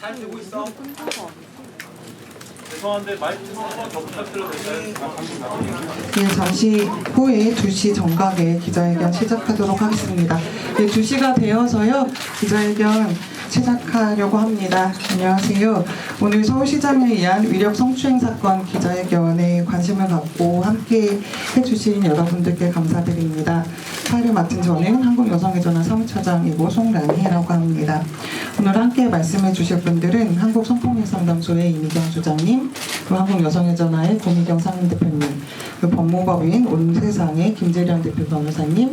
잘 되고 있어. 죄송한데 마이크 좀 한번 더 부탁드려도 될까요? 예, 잠시 후에 2시 정각에 기자회견 시작하도록 하겠습니다. 예, 2시가 되어서요. 기자회견 시작하려고 합니다. 안녕하세요. 오늘 서울시장에 의한 위력 성추행 사건 기자회견에 관심을 갖고 함께 해주신 여러분들께 감사드립니다. 사회를 맡은 저는 한국여성의전화 사무처장이고 송란희라고 합니다. 오늘 함께 말씀해 주실 분들은 한국성폭력상담소의 이미경 소장님, 그리고 한국여성의전화의 고미경 상임대표님, 그리고 법무법인 온세상의 김재련 대표 변호사님,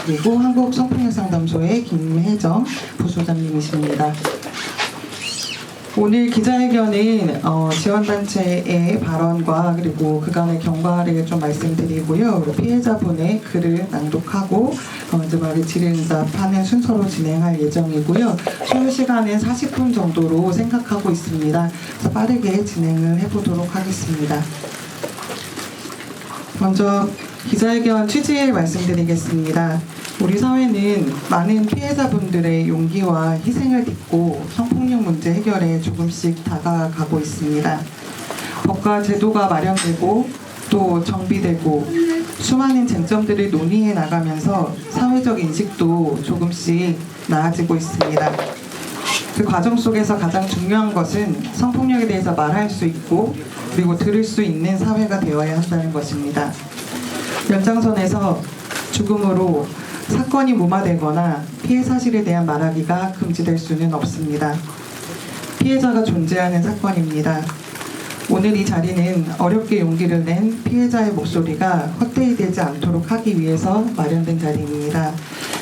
그리고 한국성폭력상담소의 김혜정 부소장님이십니다. 오늘 기자회견은 지원단체의 발언과 그리고 그간의 경과를 좀 말씀드리고요. 피해자분의 글을 낭독하고 마지막에 질의응답하는 순서로 진행할 예정이고요. 소요 시간은 40분 정도로 생각하고 있습니다. 그래서 빠르게 진행을 해보도록 하겠습니다. 먼저 기자회견 취지를 말씀드리겠습니다. 우리 사회는 많은 피해자분들의 용기와 희생을 딛고 성폭력 문제 해결에 조금씩 다가가고 있습니다. 법과 제도가 마련되고 또 정비되고 수많은 쟁점들을 논의해 나가면서 사회적 인식도 조금씩 나아지고 있습니다. 그 과정 속에서 가장 중요한 것은 성폭력에 대해서 말할 수 있고 그리고 들을 수 있는 사회가 되어야 한다는 것입니다. 연장선에서 죽음으로 사건이 무마되거나 피해 사실에 대한 말하기가 금지될 수는 없습니다. 피해자가 존재하는 사건입니다. 오늘 이 자리는 어렵게 용기를 낸 피해자의 목소리가 헛되이 되지 않도록 하기 위해서 마련된 자리입니다.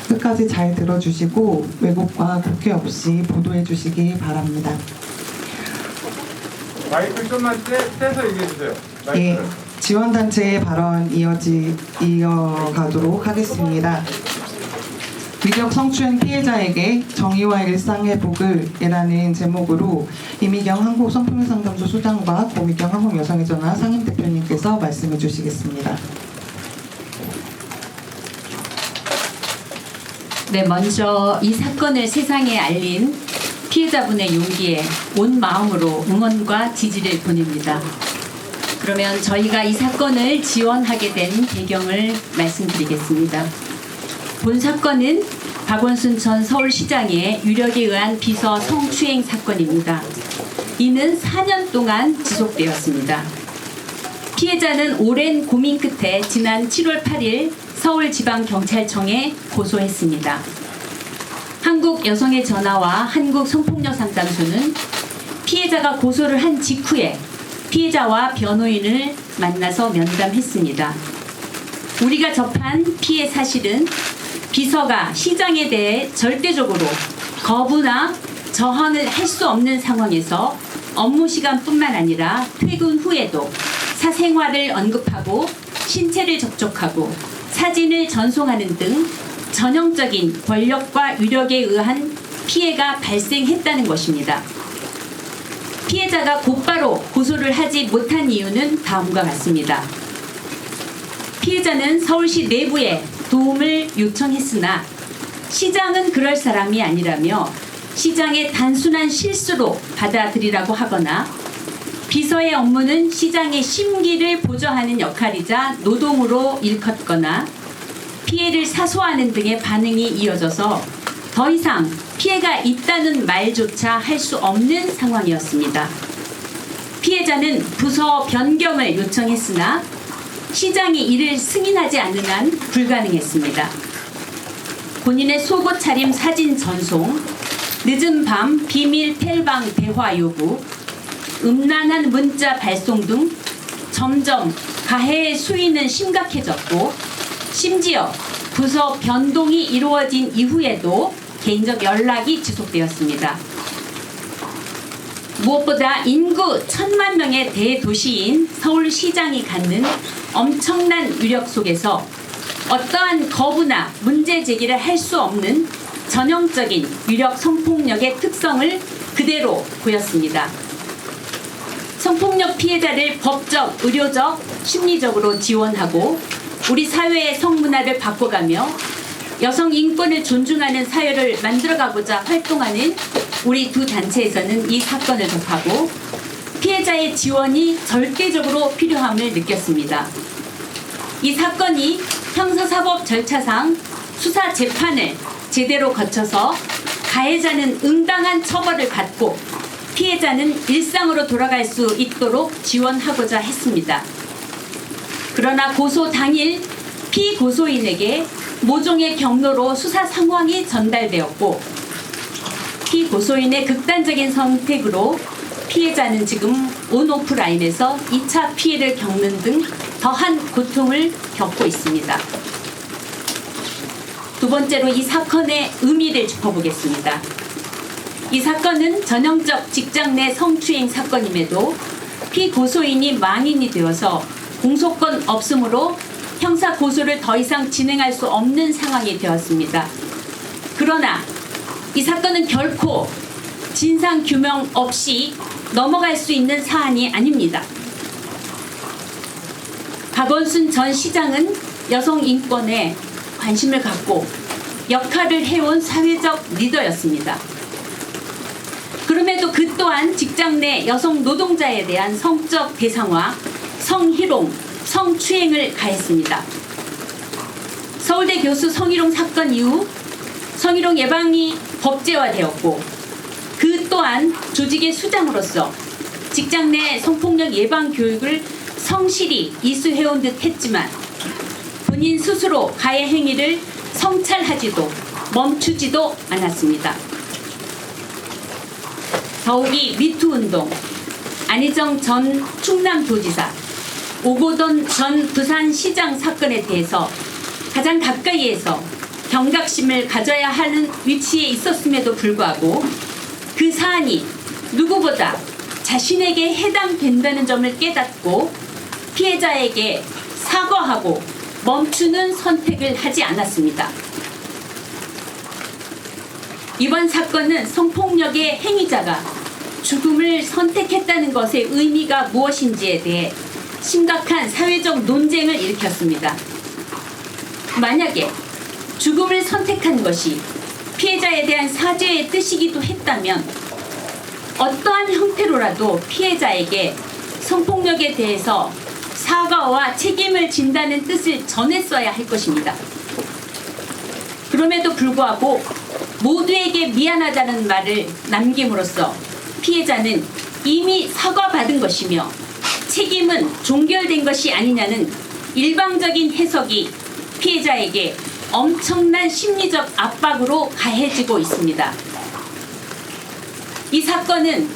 끝까지 잘 들어주시고 왜곡과 국회 없이 보도해 주시기 바랍니다. 마이크 좀만 떼서 얘기해주세요. 예, 지원단체의 발언 이어가도록 하겠습니다. 위력 성추행 피해자에게 정의와 일상회복을 이라는 제목으로 이미경 한국성폭력상담소 소장과 고미경 한국여성의전화 상임대표님께서 말씀해 주시겠습니다. 네, 먼저 이 사건을 세상에 알린 피해자분의 용기에 온 마음으로 응원과 지지를 보냅니다. 그러면 저희가 이 사건을 지원하게 된 배경을 말씀드리겠습니다. 본 사건은 박원순 전 서울시장의 유력에 의한 비서 성추행 사건입니다. 이는 4년 동안 지속되었습니다. 피해자는 오랜 고민 끝에 지난 7월 8일 서울지방경찰청에 고소했습니다. 한국여성의전화와 한국성폭력상담소는 피해자가 고소를 한 직후에 피해자와 변호인을 만나서 면담했습니다. 우리가 접한 피해 사실은 비서가 시장에 대해 절대적으로 거부나 저항을 할 수 없는 상황에서 업무 시간뿐만 아니라 퇴근 후에도 사생활을 언급하고 신체를 접촉하고 사진을 전송하는 등 전형적인 권력과 위력에 의한 피해가 발생했다는 것입니다. 피해자가 곧바로 고소를 하지 못한 이유는 다음과 같습니다. 피해자는 서울시 내부에 도움을 요청했으나 시장은 그럴 사람이 아니라며 시장의 단순한 실수로 받아들이라고 하거나 비서의 업무는 시장의 심기를 보좌하는 역할이자 노동으로 일컫거나 피해를 사소하는 등의 반응이 이어져서 더 이상 피해가 있다는 말조차 할 수 없는 상황이었습니다. 피해자는 부서 변경을 요청했으나 시장이 이를 승인하지 않는 한 불가능했습니다. 본인의 속옷 차림 사진 전송, 늦은 밤 비밀 텔방 대화 요구, 음란한 문자 발송 등 점점 가해의 수위는 심각해졌고 심지어 부서 변동이 이루어진 이후에도 개인적 연락이 지속되었습니다. 무엇보다 인구 1,000만 명의 대도시인 서울시장이 갖는 엄청난 위력 속에서 어떠한 거부나 문제 제기를 할 수 없는 전형적인 위력 성폭력의 특성을 그대로 보였습니다. 성폭력 피해자를 법적, 의료적, 심리적으로 지원하고 우리 사회의 성문화를 바꿔가며 여성 인권을 존중하는 사회를 만들어가고자 활동하는 우리 두 단체에서는 이 사건을 접하고 피해자의 지원이 절대적으로 필요함을 느꼈습니다. 이 사건이 형사사법 절차상 수사 재판을 제대로 거쳐서 가해자는 응당한 처벌을 받고 피해자는 일상으로 돌아갈 수 있도록 지원하고자 했습니다. 그러나 고소 당일 피고소인에게 모종의 경로로 수사 상황이 전달되었고 피고소인의 극단적인 선택으로 피해자는 지금 온오프라인에서 2차 피해를 겪는 등 더한 고통을 겪고 있습니다. 두 번째로 이 사건의 의미를 짚어보겠습니다. 이 사건은 전형적 직장 내 성추행 사건임에도 피고소인이 망인이 되어서 공소권 없음으로 형사 고소를 더 이상 진행할 수 없는 상황이 되었습니다. 그러나 이 사건은 결코 진상 규명 없이 넘어갈 수 있는 사안이 아닙니다. 박원순 전 시장은 여성 인권에 관심을 갖고 역할을 해온 사회적 리더였습니다. 그럼에도 그 또한 직장 내 여성 노동자에 대한 성적 대상화, 성희롱, 성추행을 가했습니다. 서울대 교수 성희롱 사건 이후 성희롱 예방이 법제화되었고 그 또한 조직의 수장으로서 직장 내 성폭력 예방 교육을 성실히 이수해온 듯 했지만 본인 스스로 가해 행위를 성찰하지도 멈추지도 않았습니다. 더욱이 미투 운동, 안희정 전 충남도지사, 오고돈 전 부산시장 사건에 대해서 가장 가까이에서 경각심을 가져야 하는 위치에 있었음에도 불구하고 그 사안이 누구보다 자신에게 해당된다는 점을 깨닫고 피해자에게 사과하고 멈추는 선택을 하지 않았습니다. 이번 사건은 성폭력의 행위자가 죽음을 선택했다는 것의 의미가 무엇인지에 대해 심각한 사회적 논쟁을 일으켰습니다. 만약에 죽음을 선택한 것이 피해자에 대한 사죄의 뜻이기도 했다면 어떠한 형태로라도 피해자에게 성폭력에 대해서 사과와 책임을 진다는 뜻을 전했어야 할 것입니다. 그럼에도 불구하고 모두에게 미안하다는 말을 남김으로써 피해자는 이미 사과받은 것이며 책임은 종결된 것이 아니냐는 일방적인 해석이 피해자에게 엄청난 심리적 압박으로 가해지고 있습니다. 이 사건은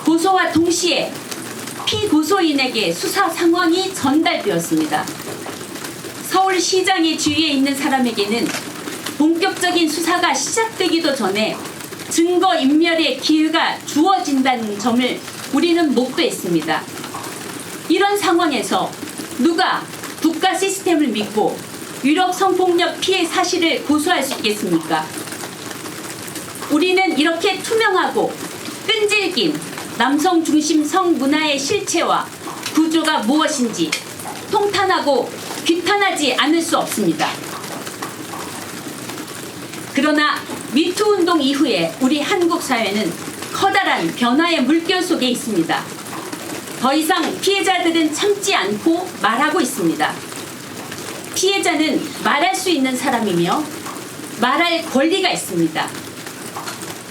고소와 동시에 피고소인에게 수사 상황이 전달되었습니다. 서울시장의 주위에 있는 사람에게는 본격적인 수사가 시작되기도 전에 증거인멸의 기회가 주어진다는 점을 우리는 목도했습니다. 이런 상황에서 누가 국가 시스템을 믿고 유럽 성폭력 피해 사실을 고소할 수 있겠습니까? 우리는 이렇게 투명하고 끈질긴 남성 중심 성문화의 실체와 구조가 무엇인지 통탄하고 규탄하지 않을 수 없습니다. 그러나 미투 운동 이후에 우리 한국 사회는 커다란 변화의 물결 속에 있습니다. 더 이상 피해자들은 참지 않고 말하고 있습니다. 피해자는 말할 수 있는 사람이며 말할 권리가 있습니다.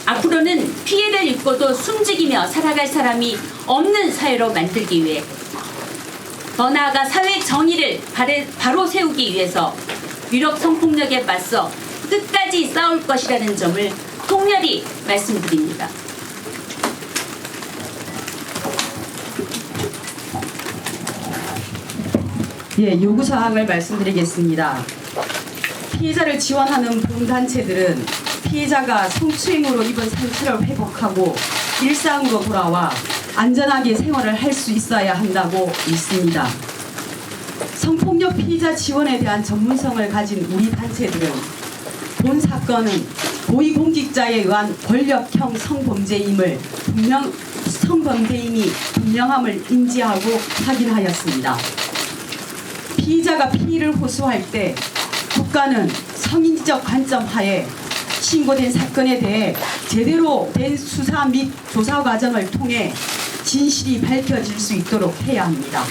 앞으로는 피해를 입고도 숨죽이며 살아갈 사람이 없는 사회로 만들기 위해 더 나아가 사회 정의를 바로 세우기 위해서 유럽 성폭력에 맞서 끝까지 싸울 것이라는 점을 통렬히 말씀드립니다. 예, 요구사항을 말씀드리겠습니다. 피해자를 지원하는 보험단체들은 피해자가 성추행으로 입은 상처를 회복하고 일상으로 돌아와 안전하게 생활을 할 수 있어야 한다고 믿습니다. 성폭력 피해자 지원에 대한 전문성을 가진 우리 단체들은 본 사건은 고위공직자에 의한 권력형 성범죄임이 분명함을 인지하고 확인하였습니다. 피의자가 피의를 호소할 때 국가는 성인지적 관점 하에 신고된 사건에 대해 제대로 된 수사 및 조사 과정을 통해 진실이 밝혀질 수 있도록 해야 합니다.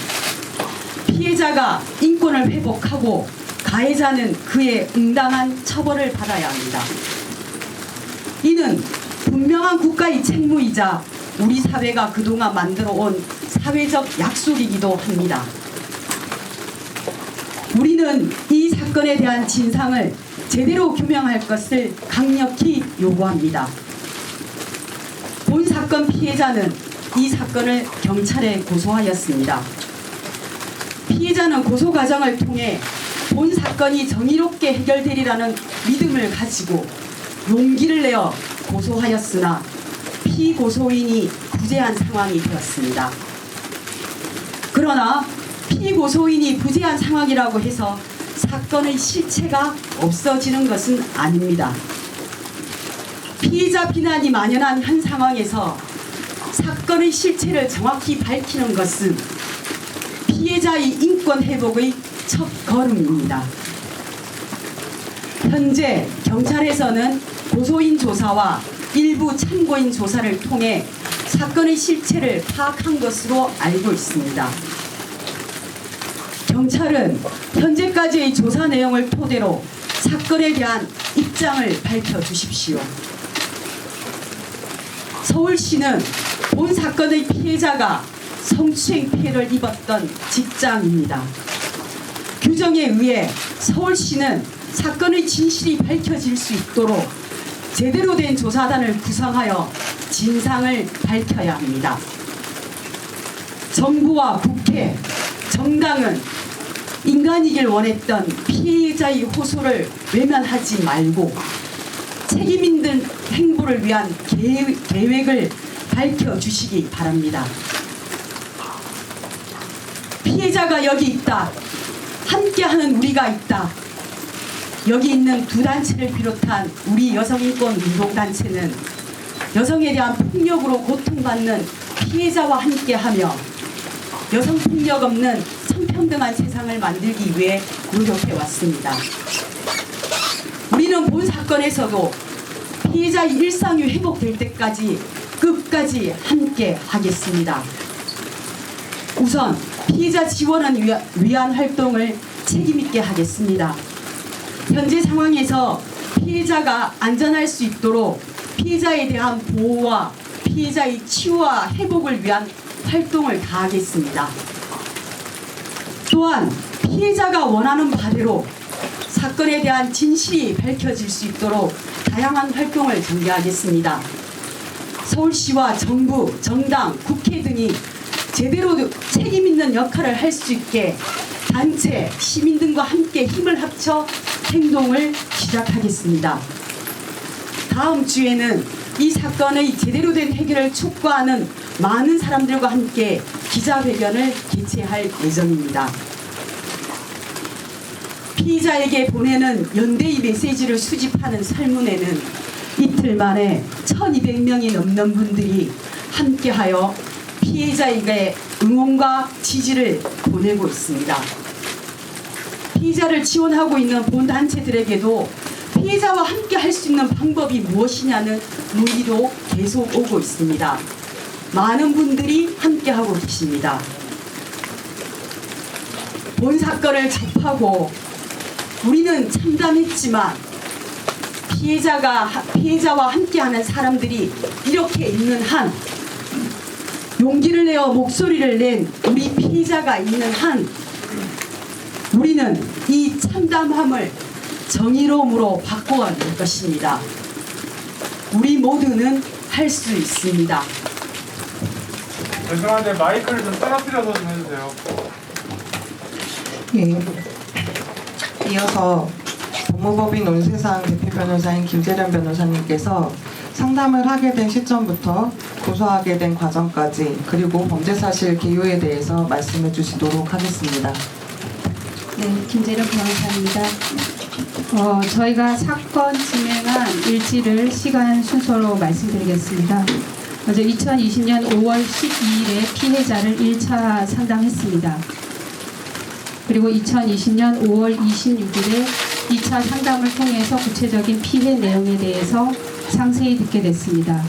피해자가 인권을 회복하고 가해자는 그에 응당한 처벌을 받아야 합니다. 이는 분명한 국가의 책무이자 우리 사회가 그동안 만들어 온 사회적 약속이기도 합니다. 우리는 이 사건에 대한 진상을 제대로 규명할 것을 강력히 요구합니다. 본 사건 피해자는 이 사건을 경찰에 고소하였습니다. 피해자는 고소 과정을 통해 본 사건이 정의롭게 해결되리라는 믿음을 가지고 용기를 내어 고소하였으나 피고소인이 부재한 상황이 되었습니다. 그러나 피고소인이 부재한 상황이라고 해서 사건의 실체가 없어지는 것은 아닙니다. 피해자 비난이 만연한 현 상황에서 사건의 실체를 정확히 밝히는 것은 피해자의 인권 회복의 첫 걸음입니다. 현재 경찰에서는 고소인 조사와 일부 참고인 조사를 통해 사건의 실체를 파악한 것으로 알고 있습니다. 경찰은 현재까지의 조사 내용을 토대로 사건에 대한 입장을 밝혀주십시오. 서울시는 본 사건의 피해자가 성추행 피해를 입었던 직장입니다. 규정에 의해 서울시는 사건의 진실이 밝혀질 수 있도록 제대로 된 조사단을 구성하여 진상을 밝혀야 합니다. 정부와 국회, 정당은 인간이길 원했던 피해자의 호소를 외면하지 말고 책임 있는 행보를 위한 계획을 밝혀주시기 바랍니다. 피해자가 여기 있다. 함께하는 우리가 있다. 여기 있는 두 단체를 비롯한 우리 여성인권 운동단체는 여성에 대한 폭력으로 고통받는 피해자와 함께하며 여성폭력 없는 성평등한 세상을 만들기 위해 노력해왔습니다. 우리는 본 사건에서도 피해자의 일상이 회복될 때까지 끝까지 함께 하겠습니다. 우선 피해자 지원을 위한 활동을 책임있게 하겠습니다. 현재 상황에서 피해자가 안전할 수 있도록 피해자에 대한 보호와 피해자의 치유와 회복을 위한 활동을 다하겠습니다. 또한 피해자가 원하는 바대로 사건에 대한 진실이 밝혀질 수 있도록 다양한 활동을 전개하겠습니다. 서울시와 정부, 정당, 국회 등이 제대로 책임 있는 역할을 할 수 있게 단체, 시민 등과 함께 힘을 합쳐 행동을 시작하겠습니다. 다음 주에는 이 사건의 제대로 된 해결을 촉구하는 많은 사람들과 함께 기자회견을 개최할 예정입니다. 피의자에게 보내는 연대의 메시지를 수집하는 설문에는 이틀 만에 1200명이 넘는 분들이 함께하여 피해자에게 응원과 지지를 보내고 있습니다. 피해자를 지원하고 있는 본단체들에게도 피해자와 함께 할 수 있는 방법이 무엇이냐는 문의도 계속 오고 있습니다. 많은 분들이 함께하고 계십니다. 본 사건을 접하고 우리는 참담했지만 피해자와 함께하는 사람들이 이렇게 있는 한, 용기를 내어 목소리를 낸 우리 피해자가 있는 한, 우리는 이 참담함을 정의로움으로 바꿔낼 것입니다. 우리 모두는 할 수 있습니다. 죄송한데 마이크를 좀 떨어뜨려서 좀 해주세요. 예. 이어서 법무법인 온세상 대표 변호사인 김재련 변호사님께서 상담을 하게 된 시점부터 고소하게 된 과정까지 그리고 범죄사실 개요에 대해서 말씀해 주시도록 하겠습니다. 네, 김재련 변호사입니다. 저희가 사건 진행한 일지를 시간 순서로 말씀드리겠습니다. 먼저 2020년 5월 12일에 피해자를 1차 상담했습니다. 그리고 2020년 5월 26일에 2차 상담을 통해서 구체적인 피해 내용에 대해서 상세히 듣게 됐습니다.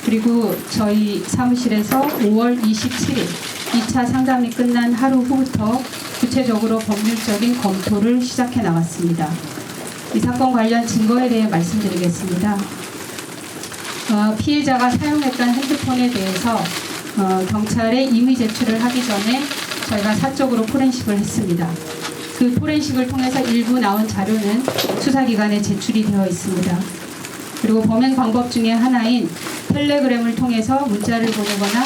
그리고 저희 사무실에서 5월 27일 2차 상담이 끝난 하루 후부터 구체적으로 법률적인 검토를 시작해 나갔습니다. 이 사건 관련 증거에 대해 말씀드리겠습니다. 피해자가 사용했던 핸드폰에 대해서 경찰에 임의 제출을 하기 전에 저희가 사적으로 포렌식을 했습니다. 그 포렌식을 통해서 일부 나온 자료는 수사기관에 제출이 되어 있습니다. 그리고 범행 방법 중에 하나인 텔레그램을 통해서 문자를 보내거나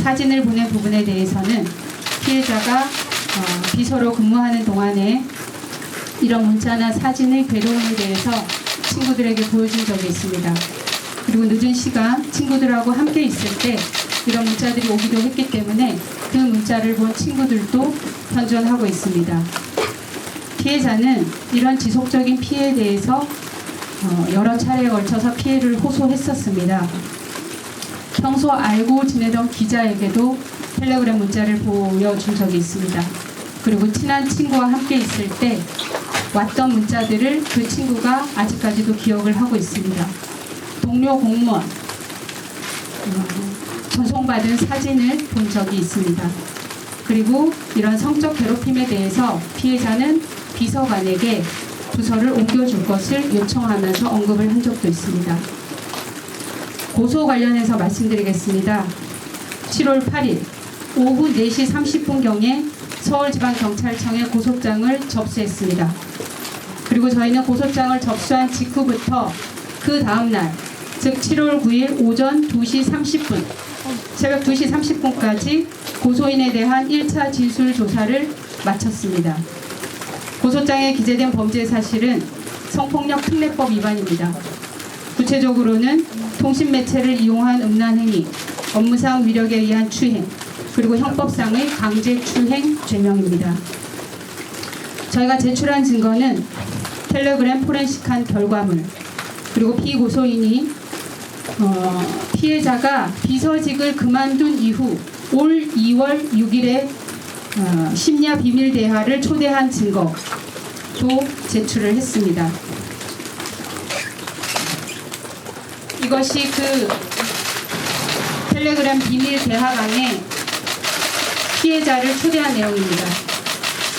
사진을 보낸 부분에 대해서는 피해자가 비서로 근무하는 동안에 이런 문자나 사진의 괴로움에 대해서 친구들에게 보여준 적이 있습니다. 그리고 늦은 시간 친구들하고 함께 있을 때 이런 문자들이 오기도 했기 때문에 그 문자를 본 친구들도 현존하고 있습니다. 피해자는 이런 지속적인 피해에 대해서 여러 차례에 걸쳐서 피해를 호소했었습니다. 평소 알고 지내던 기자에게도 텔레그램 문자를 보여준 적이 있습니다. 그리고 친한 친구와 함께 있을 때 왔던 문자들을 그 친구가 아직까지도 기억을 하고 있습니다. 동료 공무원, 전송받은 사진을 본 적이 있습니다. 그리고 이런 성적 괴롭힘에 대해서 피해자는 비서관에게 부서를 옮겨줄 것을 요청하면서 언급을 한 적도 있습니다. 고소 관련해서 말씀드리겠습니다. 7월 8일 오후 4시 30분경에 서울지방경찰청에 고소장을 접수했습니다. 그리고 저희는 고소장을 접수한 직후부터 그 다음날, 즉 7월 9일 오전 2시 30분, 새벽 2시 30분까지 고소인에 대한 1차 진술 조사를 마쳤습니다. 고소장에 기재된 범죄 사실은 성폭력 특례법 위반입니다. 구체적으로는 통신매체를 이용한 음란행위, 업무상 위력에 의한 추행, 그리고 형법상의 강제추행 죄명입니다. 저희가 제출한 증거는 텔레그램 포렌식한 결과물, 그리고 피고소인이 피해자가 비서직을 그만둔 이후 올 2월 6일에 심야 비밀 대화를 초대한 증거도 제출을 했습니다. 이것이 그 텔레그램 비밀 대화방에 피해자를 초대한 내용입니다.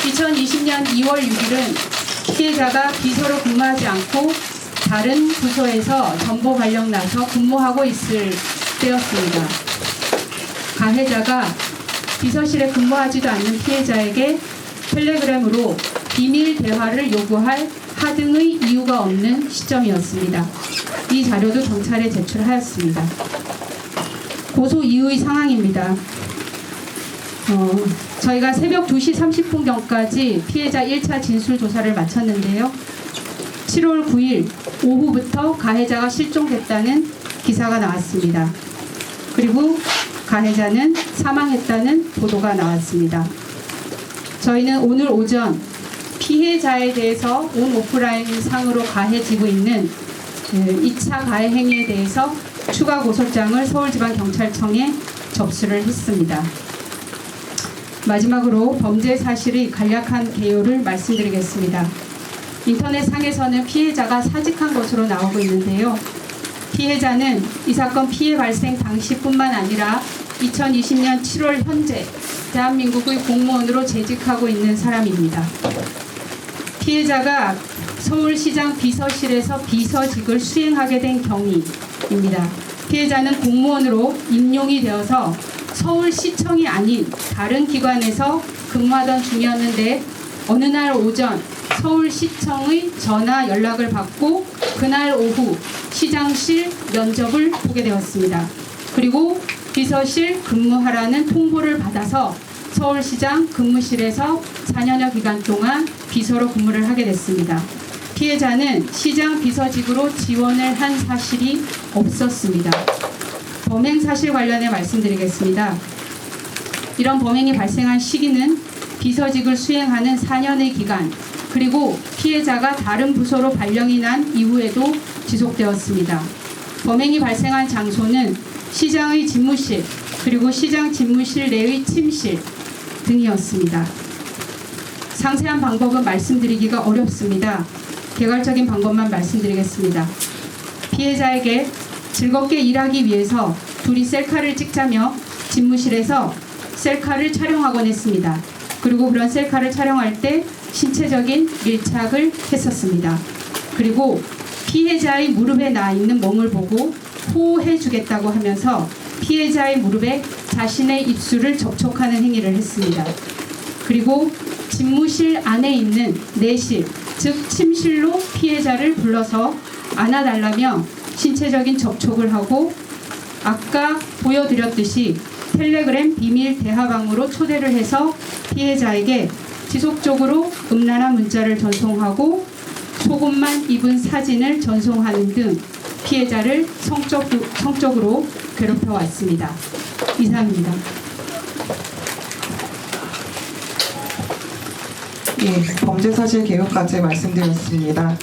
2020년 2월 6일은 피해자가 비서로 근무하지 않고 다른 부서에서 정보 발령 나서 근무하고 있을 때였습니다. 가해자가 비서실에 근무하지도 않는 피해자에게 텔레그램으로 비밀 대화를 요구할 하등의 이유가 없는 시점이었습니다. 이 자료도 경찰에 제출하였습니다. 고소 이후의 상황입니다. 저희가 새벽 2시 30분경까지 피해자 1차 진술 조사를 마쳤는데요. 7월 9일 오후부터 가해자가 실종됐다는 기사가 나왔습니다. 그리고 가해자는 사망했다는 보도가 나왔습니다. 저희는 오늘 오전 피해자에 대해서 온 오프라인 상으로 가해지고 있는 2차 가해 행위에 대해서 추가 고소장을 서울지방경찰청에 접수를 했습니다. 마지막으로 범죄 사실의 간략한 개요를 말씀드리겠습니다. 인터넷상에서는 피해자가 사직한 것으로 나오고 있는데요. 피해자는 이 사건 피해 발생 당시뿐만 아니라 2020년 7월 현재 대한민국의 공무원으로 재직하고 있는 사람입니다. 피해자가 서울시장 비서실에서 비서직을 수행하게 된 경위입니다. 피해자는 공무원으로 임용이 되어서 서울시청이 아닌 다른 기관에서 근무하던 중이었는데 어느 날 오전 서울시청의 전화 연락을 받고 그날 오후 시장실 면접을 보게 되었습니다. 그리고 비서실 근무하라는 통보를 받아서 서울시장 근무실에서 4년여 기간 동안 비서로 근무를 하게 됐습니다. 피해자는 시장 비서직으로 지원을 한 사실이 없었습니다. 범행 사실 관련해 말씀드리겠습니다. 이런 범행이 발생한 시기는 비서직을 수행하는 4년의 기간, 그리고 피해자가 다른 부서로 발령이 난 이후에도 지속되었습니다. 범행이 발생한 장소는 시장의 집무실, 그리고 시장 집무실 내의 침실 등이었습니다. 상세한 방법은 말씀드리기가 어렵습니다. 개괄적인 방법만 말씀드리겠습니다. 피해자에게 즐겁게 일하기 위해서 둘이 셀카를 찍자며 집무실에서 셀카를 촬영하곤 했습니다. 그리고 그런 셀카를 촬영할 때 신체적인 밀착을 했었습니다. 그리고 피해자의 무릎에 나 있는 몸을 보고 호호해 주겠다고 하면서 피해자의 무릎에 자신의 입술을 접촉하는 행위를 했습니다. 그리고 집무실 안에 있는 내실, 즉 침실로 피해자를 불러서 안아달라며 신체적인 접촉을 하고 아까 보여드렸듯이 텔레그램 비밀 대화방으로 초대를 해서 피해자에게 지속적으로 음란한 문자를 전송하고 속옷만 입은 사진을 전송하는 등 피해자를 성적으로 괴롭혀 왔습니다. 이상입니다. 예, 범죄 사실 개요까지 말씀드렸습니다.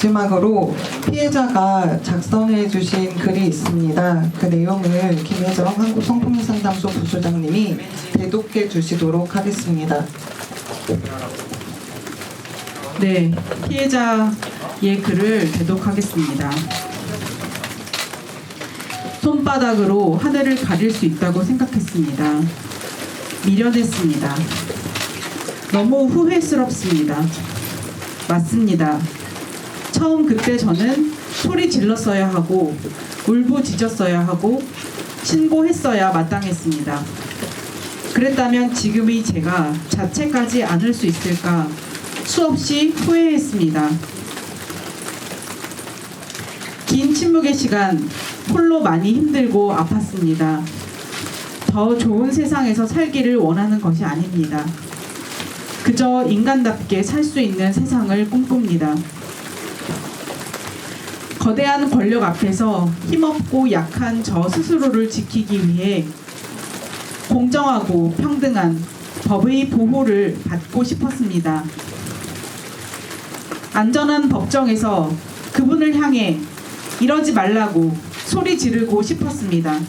마지막으로 피해자가 작성해 주신 글이 있습니다. 그 내용을 김혜정 한국성폭력상담소 부소장님이 대독해 주시도록 하겠습니다. 네, 피해자의 글을 대독하겠습니다. 손바닥으로 하늘을 가릴 수 있다고 생각했습니다. 미련했습니다. 너무 후회스럽습니다. 맞습니다. 처음 그때 저는 소리 질렀어야 하고 울부짖었어야 하고 신고했어야 마땅했습니다. 그랬다면 지금의 제가 자책하지 않을 수 있을까 수없이 후회했습니다. 긴 침묵의 시간 홀로 많이 힘들고 아팠습니다. 더 좋은 세상에서 살기를 원하는 것이 아닙니다. 그저 인간답게 살 수 있는 세상을 꿈꿉니다. 거대한 권력 앞에서 힘없고 약한 저 스스로를 지키기 위해 공정하고 평등한 법의 보호를 받고 싶었습니다. 안전한 법정에서 그분을 향해 이러지 말라고 소리 지르고 싶었습니다.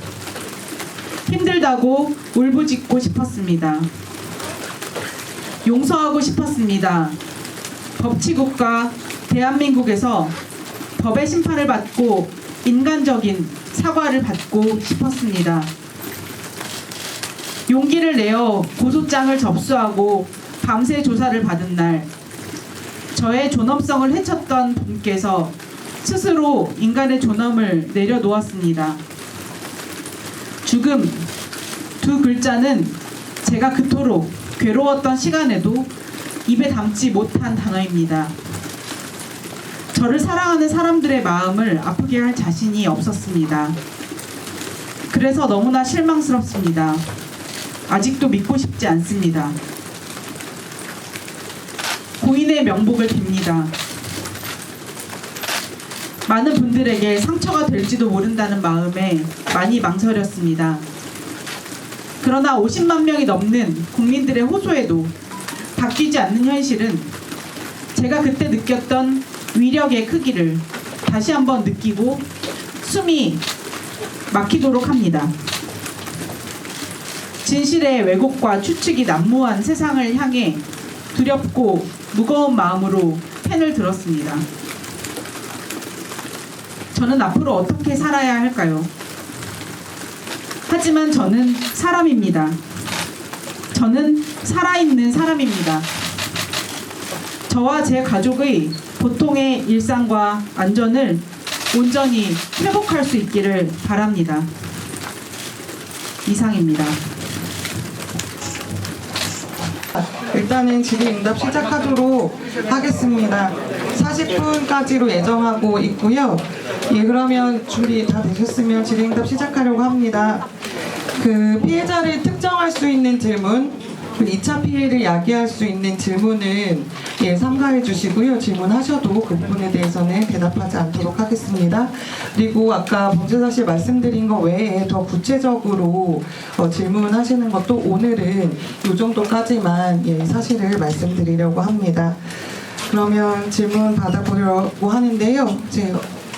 힘들다고 울부짖고 싶었습니다. 용서하고 싶었습니다. 법치국가 대한민국에서 법의 심판을 받고 인간적인 사과를 받고 싶었습니다. 용기를 내어 고소장을 접수하고 밤새 조사를 받은 날, 저의 존엄성을 해쳤던 분께서 스스로 인간의 존엄을 내려놓았습니다. 죽음, 두 글자는 제가 그토록 괴로웠던 시간에도 입에 담지 못한 단어입니다. 저를 사랑하는 사람들의 마음을 아프게 할 자신이 없었습니다. 그래서 너무나 실망스럽습니다. 아직도 믿고 싶지 않습니다. 고인의 명복을 빕니다. 많은 분들에게 상처가 될지도 모른다는 마음에 많이 망설였습니다. 그러나 50만 명이 넘는 국민들의 호소에도 바뀌지 않는 현실은 제가 그때 느꼈던 위력의 크기를 다시 한번 느끼고 숨이 막히도록 합니다. 진실의 왜곡과 추측이 난무한 세상을 향해 두렵고 무거운 마음으로 펜을 들었습니다. 저는 앞으로 어떻게 살아야 할까요? 하지만 저는 사람입니다. 저는 살아있는 사람입니다. 저와 제 가족의 보통의 일상과 안전을 온전히 회복할 수 있기를 바랍니다. 이상입니다. 일단은 질의응답 시작하도록 하겠습니다. 40분까지로 예정하고 있고요. 예, 그러면 준비 다 되셨으면 질의응답 시작하려고 합니다. 그 피해자를 특정할 수 있는 질문, 2차 피해를 야기할 수 있는 질문은 예, 삼가해 주시고요. 질문하셔도 그 부분에 대해서는 대답하지 않도록 하겠습니다. 그리고 아까 범죄사실 말씀드린 거 외에 더 구체적으로 질문하시는 것도 오늘은 이 정도까지만 예, 사실을 말씀드리려고 합니다. 그러면 질문 받아보려고 하는데요.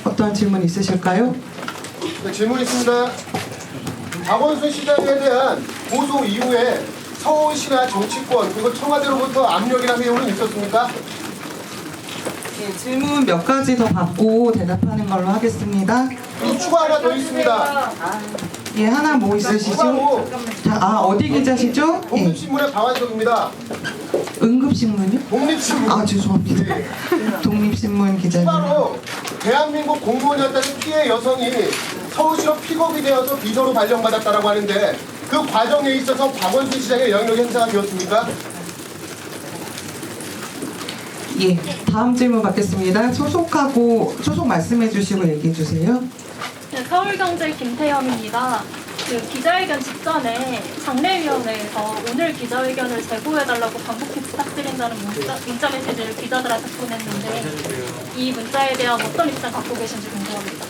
어떤 질문 있으실까요? 네, 질문 있습니다. 박원순 시장에 대한 고소 이후에 서울시나 정치권 그리고 청와대로부터 압력이나 회유는 있었습니까? 네, 질문 몇 가지 더 받고 대답하는 걸로 하겠습니다. 또 추가 하나 더 있습니다. 예, 하나 뭐 있으시죠? 추가로 어디 기자시죠? 예, 독립신문의 방한석입니다. 응급신문이요? 독립신문. 아, 죄송합니다. 독립신문 기자님. 추가로 대한민국 공무원이었다는 피해 여성이 서울시로 픽업이 되어서 비서로 발령받았다고 하는데 그 과정에 있어서 박원순 시장의 영향력 행사가 되었습니까? 예, 다음 질문 받겠습니다. 소속 말씀해 주시고 얘기해 주세요. 네, 서울경제 김태영입니다. 그 기자회견 직전에 장례위원회에서 오늘 기자회견을 제고해달라고 반복해 부탁드린다는 문자 메시지를 기자들한테 보냈는데 이 문자에 대한 어떤 입장 갖고 계신지 궁금합니다.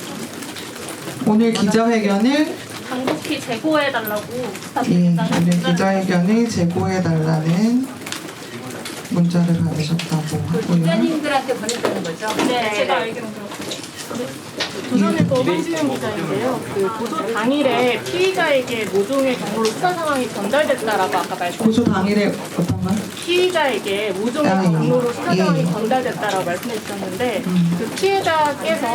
오늘 기자회견을 반복히 제고해달라고 예, 부탁드린다는 오늘 문자를 기자회견을 제고해 달라는 문자를 받으셨다고 하고요. 기자님들한테 보냈다는 거죠? 네, 제가 알기로는 그렇습니다. 조선일보 황지윤 기자인데요. 그 고소 당일에 피의자에게 모종의 경로로 수사 상황이 전달됐다라고 아까 고소 당일에 어떤 말? 피의자에게 모종의 아, 예. 경로로 수사 상황이 예. 전달됐다라고 말씀해 주셨는데 그 피해자께서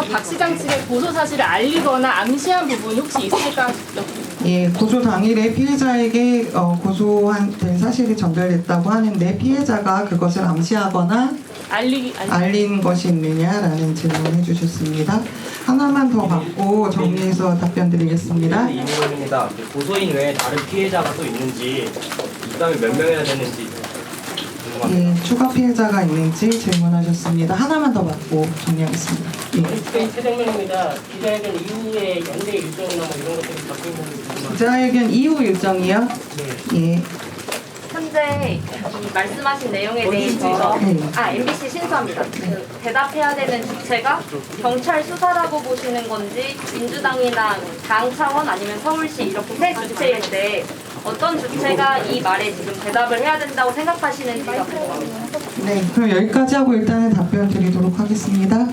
박 시장 측에 고소 사실을 알리거나 암시한 부분이 혹시 있을까 싶죠. 예, 고소 당일에 피해자에게 고소된 사실이 전달됐다고 하는데 피해자가 그것을 암시하거나 알린 것이 있느냐라는 질문을 해주셨습니다. 하나만 더 받고 정리해서 답변 드리겠습니다. 이민입니다. 고소인 외에 다른 피해자가 또 있는지 입담이 몇 명이나 되는지 궁금합니다. 예, 추가 피해자가 있는지 질문하셨습니다. 하나만 더 받고 정리하겠습니다. 예. 최정민입니다. 기자회견 이후에 연대 일정이나 뭐 이런 것들이 바뀐 건지 궁금합니다. 기자회견 이후 일정이요? 예. 현재 이 말씀하신 내용에 대해서 MBC 신수합니다. 그 대답해야 되는 주체가 경찰 수사라고 보시는 건지 민주당이나 당 차원 아니면 서울시 이렇게 세 주체일 때 어떤 주체가 이 말에 지금 대답을 해야 된다고 생각하시는지가 궁금합니다. 네, 그럼 여기까지 하고 일단은 답변 드리도록 하겠습니다.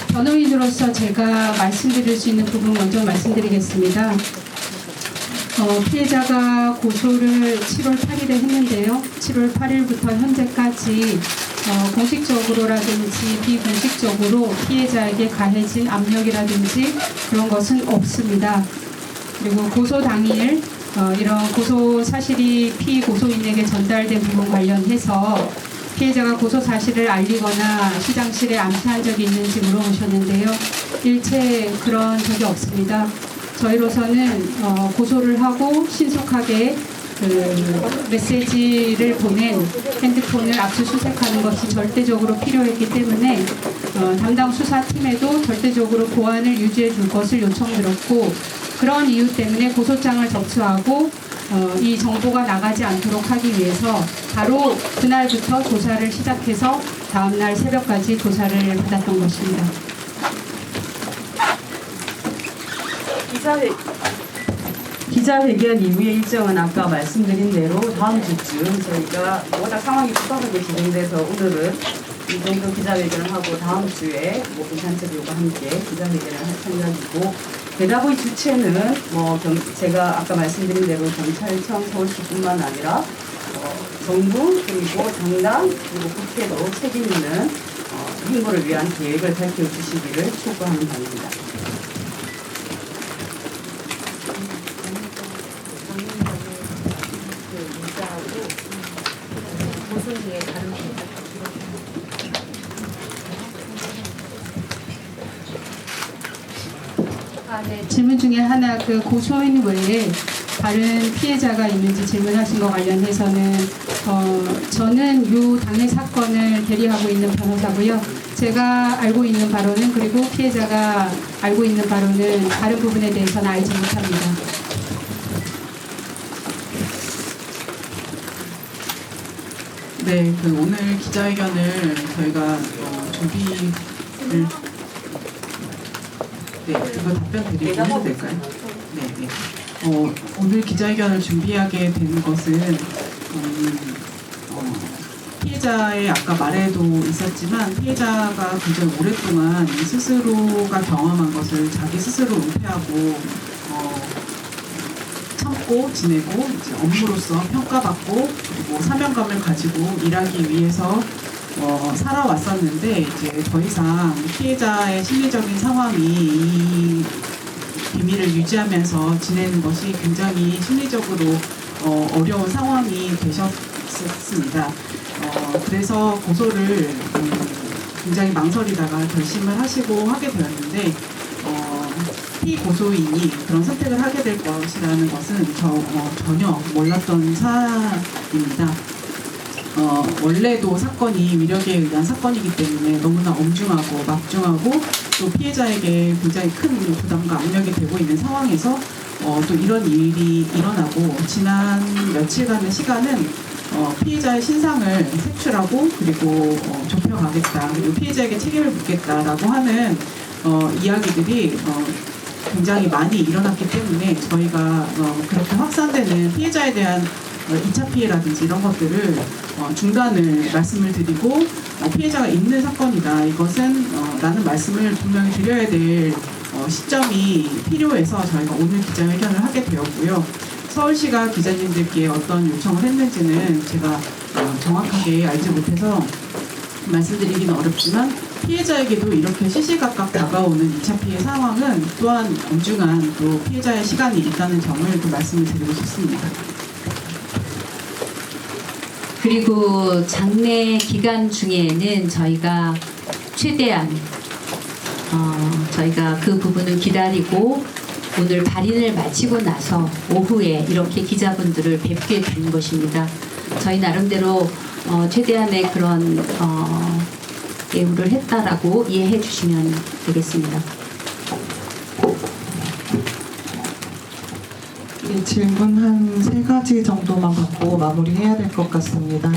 변호인으로서 제가 말씀드릴 수 있는 부분 먼저 말씀드리겠습니다. 피해자가 고소를 7월 8일에 했는데요. 7월 8일부터 현재까지 공식적으로라든지 비공식적으로 피해자에게 가해진 압력이라든지 그런 것은 없습니다. 그리고 고소 당일 이런 고소 사실이 피고소인에게 전달된 부분 관련해서 피해자가 고소 사실을 알리거나 시장실에 암시한 적이 있는지 물어보셨는데요. 일체 그런 적이 없습니다. 저희로서는 고소를 하고 신속하게 그 메시지를 보낸 핸드폰을 압수수색하는 것이 절대적으로 필요했기 때문에 담당 수사팀에도 절대적으로 보안을 유지해 줄 것을 요청드렸고 그런 이유 때문에 고소장을 접수하고 이 정보가 나가지 않도록 하기 위해서 바로 그날부터 조사를 시작해서 다음날 새벽까지 조사를 받았던 것입니다. 기자회견 이후의 일정은 아까 말씀드린 대로 다음 주쯤 저희가 워낙 상황이 급하게 진행돼서 오늘은 이 정도 기자회견을 하고 다음 주에 뭐 경찰들과 함께 기자회견을 할 생각이고 대답의 주체는 제가 아까 말씀드린 대로 경찰청 서울시뿐만 아니라 정부 그리고 당당 그리고 국회도 책임 있는 행보를 위한 계획을 밝혀주시기를 촉구하는 바입니다. 질문 중에 하나 그 고소인 외에 다른 피해자가 있는지 질문하신 것 관련해서는 저는 이 당해 사건을 대리하고 있는 변호사고요. 제가 알고 있는 바로는 그리고 피해자가 알고 있는 바로는 다른 부분에 대해서는 알지 못합니다. 네, 그 오늘 기자회견을 저희가 준비를 그거 답변 드리고 해도 될까요? 네. 오늘 기자회견을 준비하게 된 것은 피해자의 아까 말에도 있었지만 피해자가 굉장히 오랫동안 스스로가 경험한 것을 자기 스스로 은폐하고 참고 지내고 이제 업무로서 평가받고 그리고 사명감을 가지고 일하기 위해서 살아왔었는데 이제 더 이상 피해자의 심리적인 상황이 이 비밀을 유지하면서 지내는 것이 굉장히 심리적으로 어려운 상황이 되셨습니다. 그래서 고소를 굉장히 망설이다가 결심을 하시고 하게 되었는데 피고소인이 그런 선택을 하게 될 것이라는 것은 전혀 몰랐던 사안입니다. 원래도 사건이 위력에 의한 사건이기 때문에 너무나 엄중하고 막중하고 또 피해자에게 굉장히 큰 부담과 압력이 되고 있는 상황에서 또 이런 일이 일어나고 지난 며칠간의 시간은 피해자의 신상을 색출하고 그리고 좁혀가겠다 그리고 피해자에게 책임을 묻겠다라고 하는 이야기들이 굉장히 많이 일어났기 때문에 저희가 그렇게 확산되는 피해자에 대한 2차 피해라든지 이런 것들을 중단을 말씀을 드리고 피해자가 있는 사건이다. 이것은 라는 말씀을 분명히 드려야 될 시점이 필요해서 저희가 오늘 기자회견을 하게 되었고요. 서울시가 기자님들께 어떤 요청을 했는지는 제가 정확하게 알지 못해서 말씀드리기는 어렵지만 피해자에게도 이렇게 시시각각 다가오는 2차 피해 상황은 또한 엄중한 또 피해자의 시간이 있다는 점을 또 말씀을 드리고 싶습니다. 그리고 장례 기간 중에는 저희가 최대한 저희가 그 부분을 기다리고 오늘 발인을 마치고 나서 오후에 이렇게 기자분들을 뵙게 된 것입니다. 저희 나름대로 최대한의 그런 예우를 했다라고 이해해 주시면 되겠습니다. 예, 질문 한 3가지 정도만 받고 마무리해야 될 것 같습니다.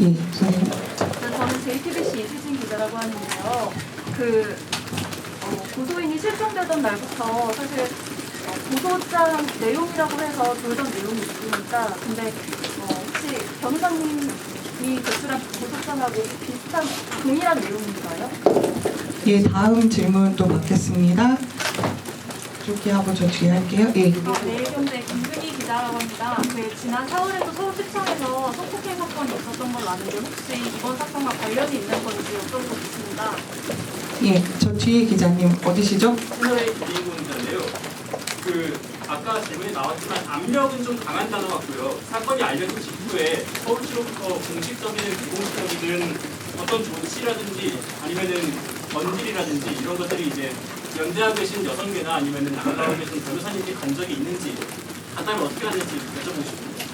예, 선생님. 저는 JTBC 이수진 기자라고 하는데요. 고소인이 실종되던 날부터 사실 고소장 내용이라고 해서 돌던 내용이 있으니까 근데 혹시 변호사님이 제출한 고소장하고 비슷한 동일한 내용인가요? 예, 다음 질문 또 받겠습니다. 이렇게 하고 저 뒤에 할게요. 예. 내일경제 김준희 기자라고 합니다. 지난 4월에도 서울시청에서 성폭행 사건이 있었던 걸로 아는데 혹시 이번 사건과 관련이 있는 건지 여쭤보고 싶습니다. 예, 저 뒤에 기자님 어디시죠? 신호의 김인곤 기자인데요. 아까 질문에 나왔지만 압력은 좀 강한 단어 같고요. 사건이 알려진 직후에 서울시로부터 공식적이든 비공식적이든 어떤 조치라든지 아니면은 번질이라든지 이런 것들이 이제 연대하고 계신 여성계나 아니면은 나가고 계신 변호사님께 간 적이 있는지 간다면 어떻게 하는지 여쭤보고 싶습니다.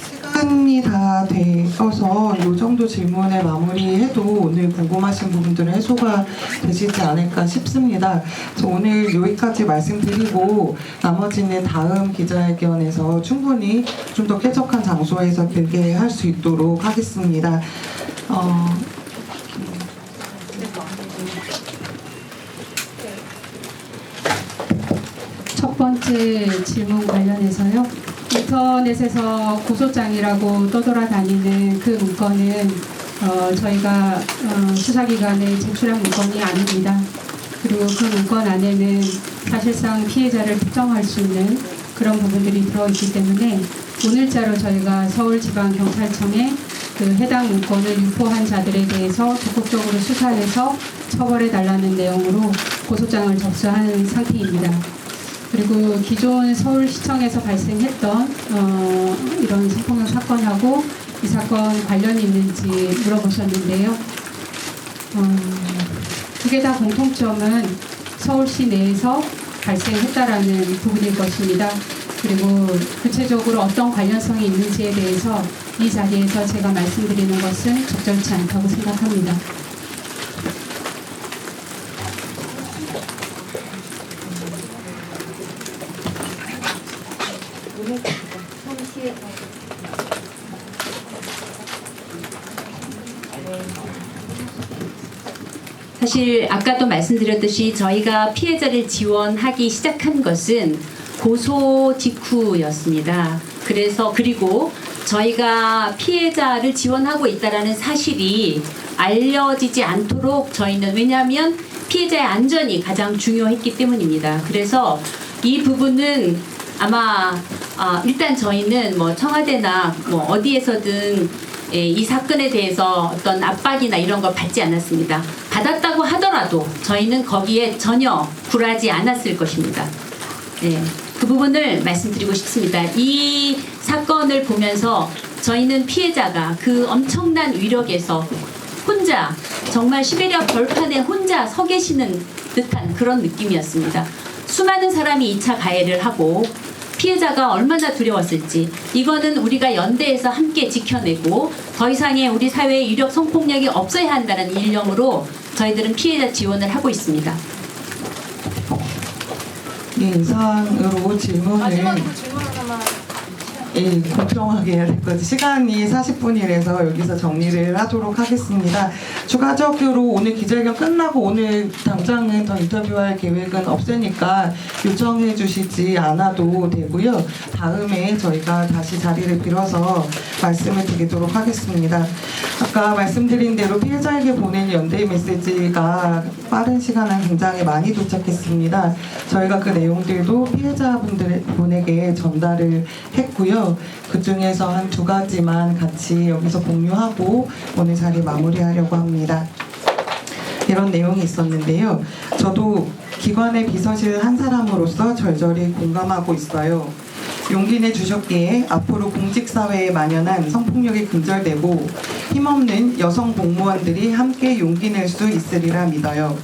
시간이 다 되어서 이 정도 질문에 마무리해도 오늘 궁금하신 부분들은 해소가 되시지 않을까 싶습니다. 그래서 오늘 여기까지 말씀드리고 나머지는 다음 기자회견에서 충분히 좀 더 쾌적한 장소에서 길게 할 수 있도록 하겠습니다. 첫 번째 질문 관련해서요. 인터넷에서 고소장이라고 떠돌아다니는 그 문건은 저희가 수사기관에 제출한 문건이 아닙니다. 그리고 그 문건 안에는 사실상 피해자를 특정할 수 있는 그런 부분들이 들어있기 때문에 오늘자로 저희가 서울지방경찰청에 그 해당 문건을 유포한 자들에 대해서 적극적으로 수사해서 처벌해달라는 내용으로 고소장을 접수한 상태입니다. 그리고 기존 서울시청에서 발생했던 이런 성폭력 사건하고 이 사건 관련이 있는지 물어보셨는데요. 두 개 다 공통점은 서울시 내에서 발생했다라는 부분일 것입니다. 그리고 구체적으로 어떤 관련성이 있는지에 대해서 이 자리에서 제가 말씀드리는 것은 적절치 않다고 생각합니다. 사실 아까도 말씀드렸듯이 저희가 피해자를 지원하기 시작한 것은 고소 직후였습니다. 그리고 저희가 피해자를 지원하고 있다라는 사실이 알려지지 않도록 저희는, 왜냐하면 피해자의 안전이 가장 중요했기 때문입니다. 그래서 이 부분은 아마 일단 저희는 뭐 청와대나 뭐 어디에서든 이 사건에 대해서 어떤 압박이나 이런 걸 받지 않았습니다. 받았다고 하더라도 저희는 거기에 전혀 굴하지 않았을 것입니다. 네, 그 부분을 말씀드리고 싶습니다. 이 사건을 보면서 저희는 피해자가 그 엄청난 위력에서 혼자, 정말 시베리아 벌판에 혼자 서 계시는 듯한 그런 느낌이었습니다. 수많은 사람이 2차 가해를 하고 피해자가 얼마나 두려웠을지, 이거는 우리가 연대해서 함께 지켜내고 더 이상의 우리 사회의 유력 성폭력이 없어야 한다는 일념으로 저희들은 피해자 지원을 하고 있습니다. 예, 이상으로 질문을 마지막으로 질문 하나만. 예, 공평하게 해야 될 거지. 시간이 40분이라서 여기서 정리를 하도록 하겠습니다. 추가적으로 오늘 기자회견 끝나고 오늘 당장은 더 인터뷰할 계획은 없으니까 요청해 주시지 않아도 되고요. 다음에 저희가 다시 자리를 빌어서 말씀을 드리도록 하겠습니다. 아까 말씀드린 대로 피해자에게 보낸 연대 메시지가 빠른 시간 안에 굉장히 많이 도착했습니다. 저희가 그 내용들도 피해자분에게 전달을 했고요. 그 중에서 한 2가지만 같이 여기서 공유하고 오늘 자리 마무리하려고 합니다. 이런 내용이 있었는데요. 저도 기관의 비서실 한 사람으로서 절절히 공감하고 있어요. 용기 내주셨기에 앞으로 공직사회에 만연한 성폭력이 근절되고 힘없는 여성 공무원들이 함께 용기 낼 수 있으리라 믿어요.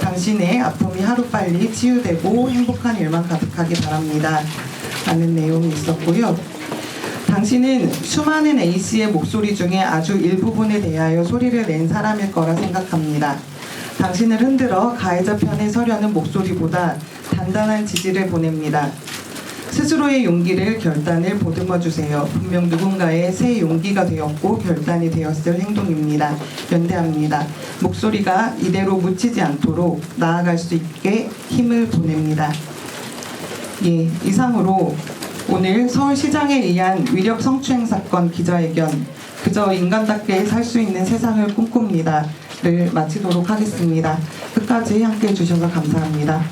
당신의 아픔이 하루빨리 치유되고 행복한 일만 가득하기 바랍니다. 라는 내용이 있었고요. 당신은 수많은 A씨의 목소리 중에 아주 일부분에 대하여 소리를 낸 사람일 거라 생각합니다. 당신을 흔들어 가해자 편에 서려는 목소리보다 단단한 지지를 보냅니다. 스스로의 용기를, 결단을 보듬어 주세요. 분명 누군가의 새 용기가 되었고 결단이 되었을 행동입니다. 연대합니다. 목소리가 이대로 묻히지 않도록 나아갈 수 있게 힘을 보냅니다. 예, 이상으로 오늘 서울시장에 의한 위력 성추행 사건 기자회견, 그저 인간답게 살 수 있는 세상을 꿈꿉니다를 마치도록 하겠습니다. 끝까지 함께해 주셔서 감사합니다.